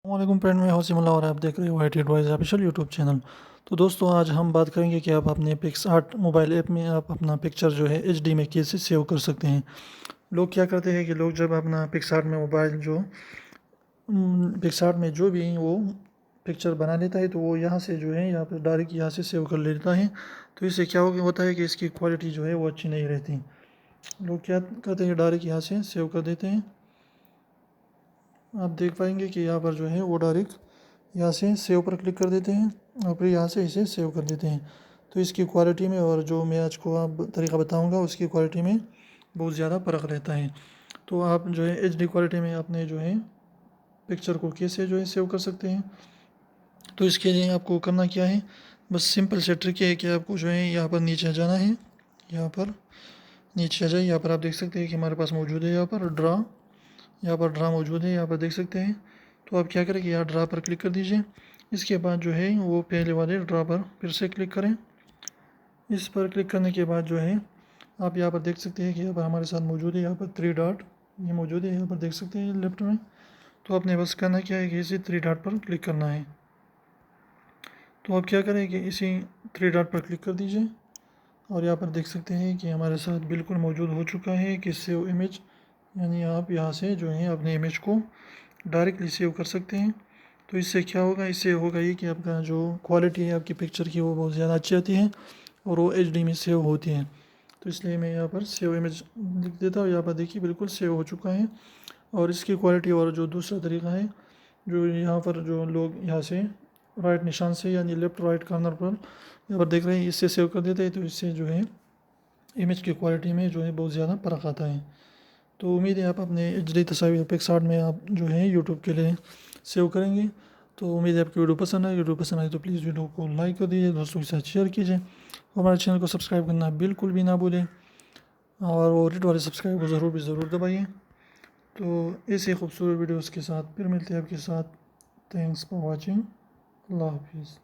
वालेकुम फ्रेंड, मैं हौसिमुल्लाह और आप देख रहे हो IT advice official YouTube channel. तो दोस्तों, आज हम बात करेंगे कि आप अपने पिक्सआर्ट मोबाइल ऐप में आप अपना पिक्चर जो है HD में कैसे सेव कर सकते हैं। लोग क्या करते हैं कि लोग जब अपना पिक्सआर्ट में मोबाइल जो पिक्सआर्ट में जो भी वो पिक्चर बना लेता है तो वो यहाँ से जो है यहाँ पर डायरेक्ट यहाँ से सेव कर लेता है। तो इससे क्या होता है कि इसकी क्वालिटी जो है वो अच्छी नहीं रहती। लोग क्या करते हैं, डायरेक्ट यहाँ से सेव कर देते हैं। आप देख पाएंगे कि यहाँ पर जो है वो डायरेक्ट यहाँ से सेव पर क्लिक कर देते हैं और फिर यहाँ से इसे सेव कर देते हैं। तो इसकी क्वालिटी में और जो मैं आज को आप तरीका बताऊंगा उसकी क्वालिटी में बहुत ज़्यादा फ़र्क रहता है। तो आप जो है HD क्वालिटी में अपने जो है पिक्चर को कैसे जो है सेव कर सकते हैं। तो इसके लिए आपको करना क्या है, बस सिंपल से ट्रिक है कि आपको जो है यहाँ पर नीचे जाना है। यहाँ पर नीचे आ जाए, यहाँ पर आप देख सकते हैं कि हमारे पास मौजूद है यहाँ पर ड्रा। यहाँ पर ड्रा मौजूद है, यहाँ पर देख सकते हैं। तो आप क्या करें कि यहाँ ड्रा पर क्लिक कर दीजिए। इसके बाद जो है वो पहले वाले ड्रा पर फिर से क्लिक करें। इस पर क्लिक करने के बाद जो है आप यहाँ पर देख सकते हैं कि यहाँ पर हमारे साथ मौजूद है, यहाँ पर 3 डॉट ये मौजूद है, यहाँ पर देख सकते हैं लेफ्ट में। तो आपने बस करना क्या है कि इसी 3 डॉट पर क्लिक करना है। तो आप क्या करें कि इसी 3 डॉट पर क्लिक कर दीजिए और यहाँ पर देख सकते हैं कि हमारे साथ बिल्कुल मौजूद हो चुका है कि सेव इमेज, यानी आप यहाँ से जो है अपने इमेज को डायरेक्टली सेव कर सकते हैं। तो इससे क्या होगा, इससे होगा ये कि आपका जो क्वालिटी है आपकी पिक्चर की वो बहुत ज़्यादा अच्छी आती है और वो HD में सेव होती है। तो इसलिए मैं यहाँ पर सेव इमेज लिख देता हूँ। यहाँ पर देखिए बिल्कुल सेव हो चुका है। और इसकी क्वालिटी और जो दूसरा तरीका है, जो यहाँ पर जो लोग यहाँ से राइट निशान से यानी लेफ़्ट राइट कॉर्नर पर यहाँ पर देख रहे हैं, इससे सेव कर देते हैं। तो इससे जो है इमेज की क्वालिटी में जो है बहुत ज़्यादा फ़र्क आता है। तो उम्मीद है आप अपने HD तस्वीर पिक्सआर्ट में आप जो है यूट्यूब के लिए सेव करेंगे। तो उम्मीद है आपकी वीडियो पसंद आई तो प्लीज़ वीडियो को लाइक कर दीजिए, दोस्तों के साथ शेयर कीजिए। हमारे चैनल को सब्सक्राइब करना बिल्कुल भी ना भूलें और वो रेड वाले सब्सक्राइब को ज़रूर दबाइए। तो ऐसे खूबसूरत वीडियोज़ के साथ फिर मिलते हैं आपके साथ। Thanks for watching. अल्लाह हाफिज़।